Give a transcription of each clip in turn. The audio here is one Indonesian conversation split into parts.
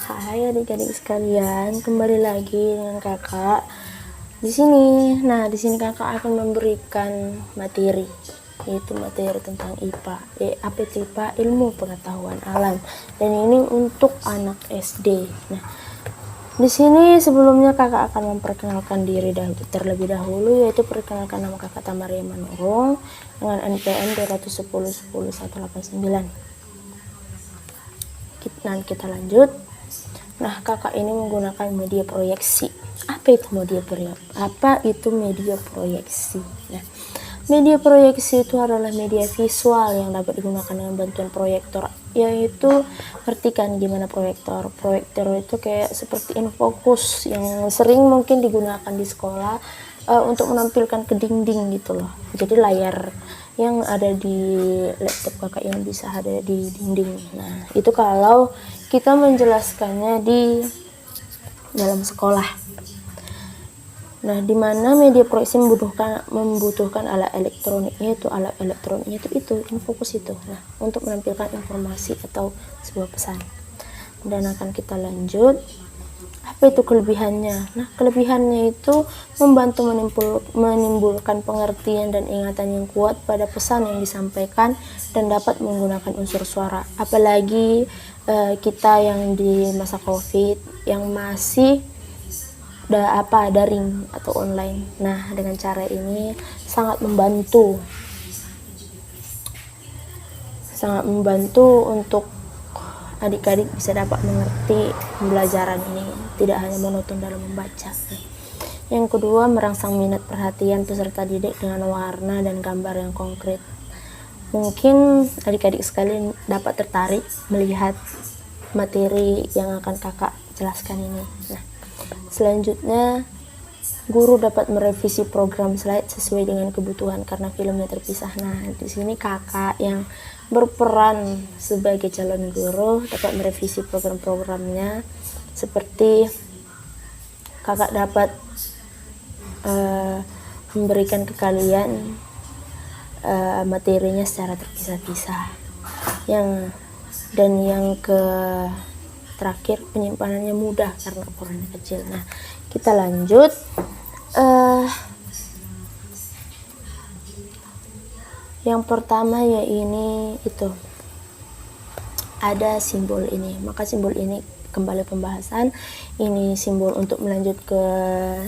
Hai adik-adik sekalian, kembali lagi dengan kakak di sini. Nah, di sini kakak akan memberikan materi, yaitu materi tentang IPA. Apa itu IPA? Ilmu pengetahuan alam. Dan ini untuk anak SD. Nah, di sini sebelumnya kakak akan memperkenalkan diri terlebih dahulu, yaitu perkenalkan nama kakak Tamaria Manurung dengan NPM 210101189. Nah, kita lanjut. Nah, kakak ini menggunakan media proyeksi. Apa itu media proyeksi? Nah, media proyeksi itu adalah media visual yang dapat digunakan dengan bantuan proyektor, yaitu perhatikan gimana proyektor. Proyektor itu kayak seperti infocus yang sering mungkin digunakan di sekolah untuk menampilkan ke dinding gitu loh. Jadi layar yang ada di laptop kakak yang bisa ada di dinding. Nah, itu kalau kita menjelaskannya di dalam sekolah. Nah, di mana media proyeksi membutuhkan alat elektroniknya itu infocus itu. Nah, untuk menampilkan informasi atau sebuah pesan. Dan akan kita lanjut. Apa itu kelebihannya? Nah, kelebihannya itu membantu menimbulkan pengertian dan ingatan yang kuat pada pesan yang disampaikan dan dapat menggunakan unsur suara. Apalagi kita yang di masa COVID yang masih daring atau online. Nah, dengan cara ini sangat membantu untuk adik-adik bisa dapat mengerti pembelajaran ini, tidak hanya monoton dalam membaca. Yang kedua, merangsang minat perhatian peserta didik dengan warna dan gambar yang konkret. Mungkin adik-adik sekalian dapat tertarik melihat materi yang akan kakak jelaskan ini. Nah, selanjutnya, guru dapat merevisi program slide sesuai dengan kebutuhan karena filmnya terpisah. Nah, di sini kakak yang berperan sebagai calon guru dapat merevisi program-programnya, seperti kakak dapat memberikan ke kalian materinya secara terpisah-pisah. Yang terakhir, penyimpanannya mudah karena ukurannya kecil. Nah, kita lanjut. Yang pertama itu ada simbol ini. Maka simbol ini kembali pembahasan. Ini simbol untuk melanjut ke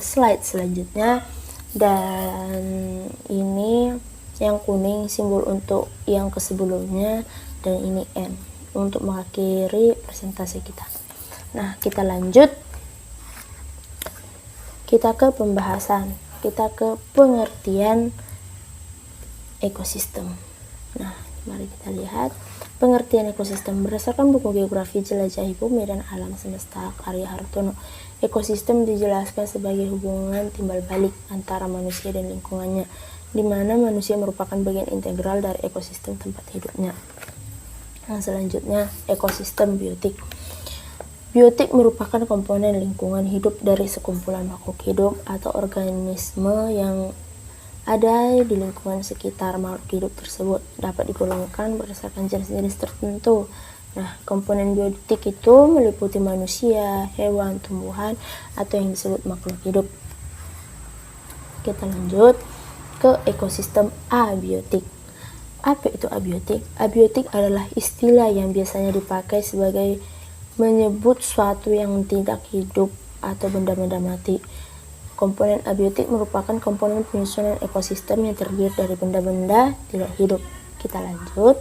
slide selanjutnya. Dan ini yang kuning simbol untuk yang sebelumnya, dan ini N untuk mengakhiri presentasi kita. Nah, kita lanjut. Kita ke pembahasan. Kita ke pengertian ekosistem. Nah, mari kita lihat pengertian ekosistem berdasarkan buku Geografi Jelajahi Bumi dan Alam Semesta karya Hartono. Ekosistem dijelaskan sebagai hubungan timbal balik antara manusia dan lingkungannya, di mana manusia merupakan bagian integral dari ekosistem tempat hidupnya. Nah, selanjutnya, ekosistem biotik. Biotik merupakan komponen lingkungan hidup dari sekumpulan makhluk hidup atau organisme yang ada di lingkungan sekitar makhluk hidup tersebut, dapat digolongkan berdasarkan jenis-jenis tertentu. Nah, komponen biotik itu meliputi manusia, hewan, tumbuhan, atau yang disebut makhluk hidup. Kita lanjut ke ekosistem abiotik. Apa itu abiotik? Abiotik adalah istilah yang biasanya dipakai sebagai menyebut suatu yang tidak hidup atau benda-benda mati. Komponen abiotik merupakan komponen penyusunan ekosistem yang terdiri dari benda-benda tidak hidup. Kita lanjut.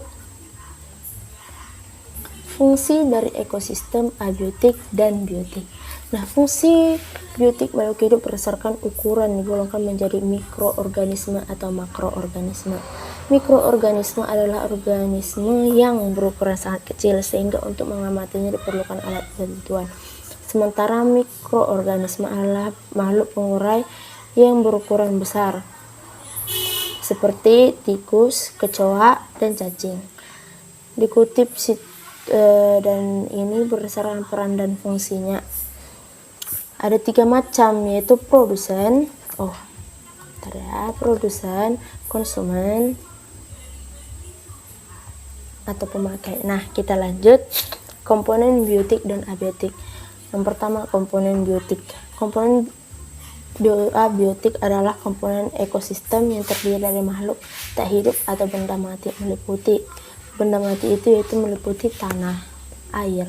Fungsi dari ekosistem abiotik dan biotik. Nah, fungsi biotik makhluk hidup berdasarkan ukuran digolongkan menjadi mikroorganisme atau makroorganisme. Mikroorganisme adalah organisme yang berukuran sangat kecil sehingga untuk mengamatinya diperlukan alat bantuan. Sementara mikroorganisme adalah makhluk pengurai yang berukuran besar, seperti tikus, kecoa, dan cacing. Dikutip dan ini berdasarkan peran dan fungsinya. Ada 3 macam, yaitu produsen, konsumen, atau pemakai. Nah, kita lanjut komponen biotik dan abiotik. Yang pertama, komponen biotik. Komponen abiotik adalah komponen ekosistem yang terdiri dari makhluk tak hidup atau benda mati. Benda mati itu yaitu meliputi tanah, air,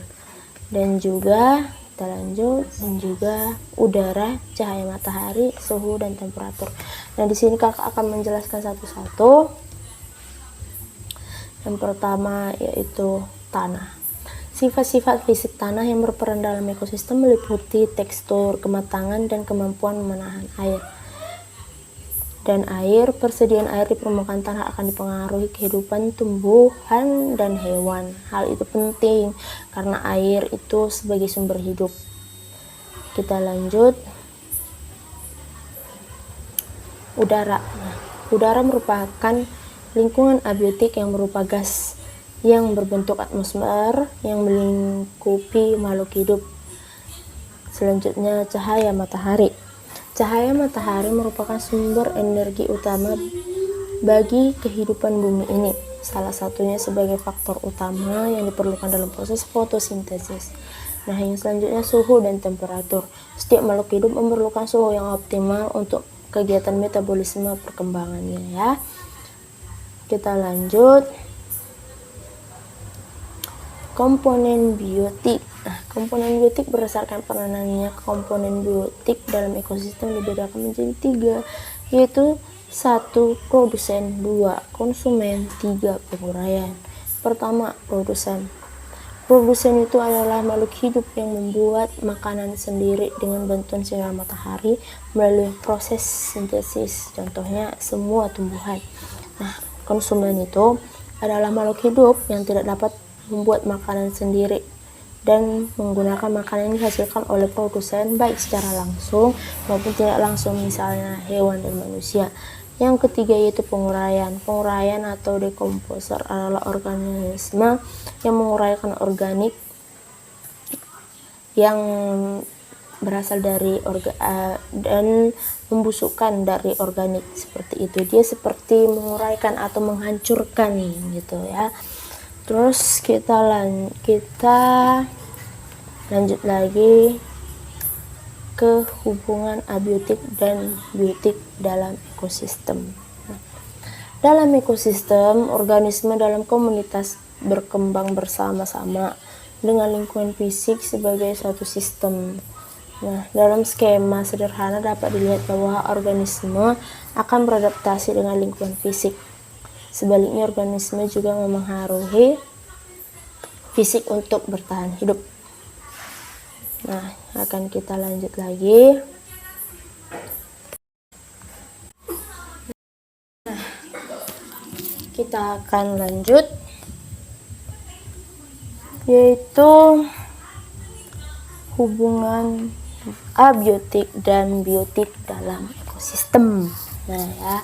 dan juga udara, cahaya matahari, suhu dan temperatur. Nah, di sini kakak akan menjelaskan satu-satu. Yang pertama yaitu tanah. Sifat-sifat fisik tanah yang berperan dalam ekosistem meliputi tekstur, kematangan, dan kemampuan menahan air. Dan persediaan air di permukaan tanah akan dipengaruhi kehidupan tumbuhan dan hewan. Hal itu penting karena air itu sebagai sumber hidup. Kita lanjut. Udara. Udara merupakan lingkungan abiotik yang berupa gas yang berbentuk atmosfer yang melingkupi makhluk hidup. Selanjutnya, cahaya matahari. Cahaya matahari merupakan sumber energi utama bagi kehidupan bumi ini. Salah satunya sebagai faktor utama yang diperlukan dalam proses fotosintesis. Nah, yang selanjutnya suhu dan temperatur. Setiap makhluk hidup memerlukan suhu yang optimal untuk kegiatan metabolisme perkembangannya ya. Kita lanjut. Komponen biotik. Nah, komponen biotik berdasarkan peranannya komponen biotik dalam ekosistem dibedakan menjadi 3, yaitu 1. Produsen, 2. Konsumen, 3. Penguraian. Pertama, produsen. Produsen itu adalah makhluk hidup yang membuat makanan sendiri dengan bantuan sinar matahari melalui proses sintesis, contohnya semua tumbuhan. Nah, konsumen itu adalah makhluk hidup yang tidak dapat membuat makanan sendiri dan menggunakan makanan yang dihasilkan oleh produsen baik secara langsung maupun tidak langsung, misalnya hewan dan manusia. Yang ketiga yaitu penguraian. Penguraian atau dekomposer adalah organisme yang menguraikan organik yang berasal dari dan membusukkan dari organik, seperti itu. Dia seperti menguraikan atau menghancurkan gitu ya. Terus kita lanjut lagi ke hubungan abiotik dan biotik dalam ekosistem. Nah, dalam ekosistem, organisme dalam komunitas berkembang bersama-sama dengan lingkungan fisik sebagai suatu sistem. Nah, dalam skema sederhana dapat dilihat bahwa organisme akan beradaptasi dengan lingkungan fisik. Sebaliknya, organisme juga memengaruhi fisik untuk bertahan hidup. Nah, akan kita lanjut lagi. Nah, kita akan lanjut, yaitu hubungan abiotik dan biotik dalam ekosistem. Nah ya,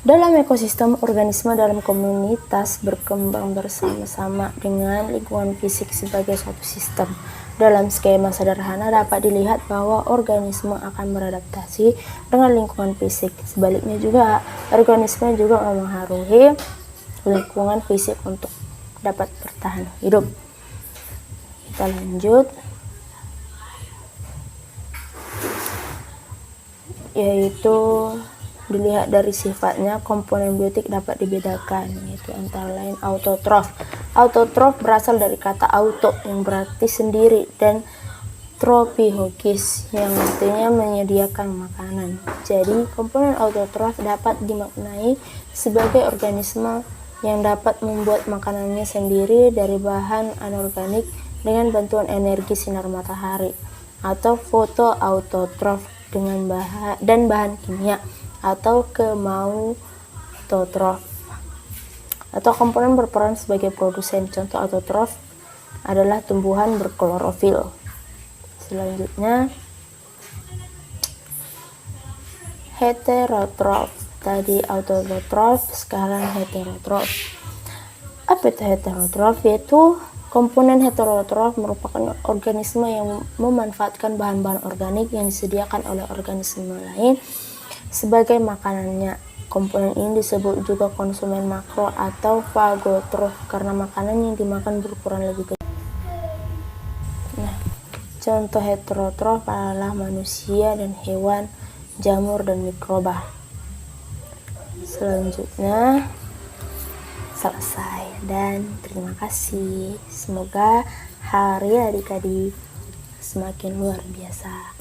dalam ekosistem, organisme dalam komunitas berkembang bersama-sama dengan lingkungan fisik sebagai suatu sistem. Dalam skema sederhana dapat dilihat bahwa organisme akan beradaptasi dengan lingkungan fisik. Sebaliknya juga, organisme juga memengaruhi lingkungan fisik untuk dapat bertahan hidup. Kita lanjut, yaitu dilihat dari sifatnya. Komponen biotik dapat dibedakan, yaitu antara lain autotrof. Autotrof berasal dari kata auto yang berarti sendiri dan tropihogis yang artinya menyediakan makanan. Jadi komponen autotrof dapat dimaknai sebagai organisme yang dapat membuat makanannya sendiri dari bahan anorganik dengan bantuan energi sinar matahari, atau fotoautotrof dengan bahan kimia, atau kemautotrof, atau komponen berperan sebagai produsen. Contoh autotrof adalah tumbuhan berklorofil. Selanjutnya, heterotrof. Tadi autotrof, sekarang heterotrof. Apa itu heterotrof? Yaitu komponen heterotrof merupakan organisme yang memanfaatkan bahan-bahan organik yang disediakan oleh organisme lain sebagai makanannya. Komponen ini disebut juga konsumen makro atau fagotrof karena makanan yang dimakan berukuran lebih kecil. Contoh heterotrof adalah manusia dan hewan, jamur dan mikroba. Selanjutnya selesai dan terima kasih. Semoga hari adik-adik semakin luar biasa.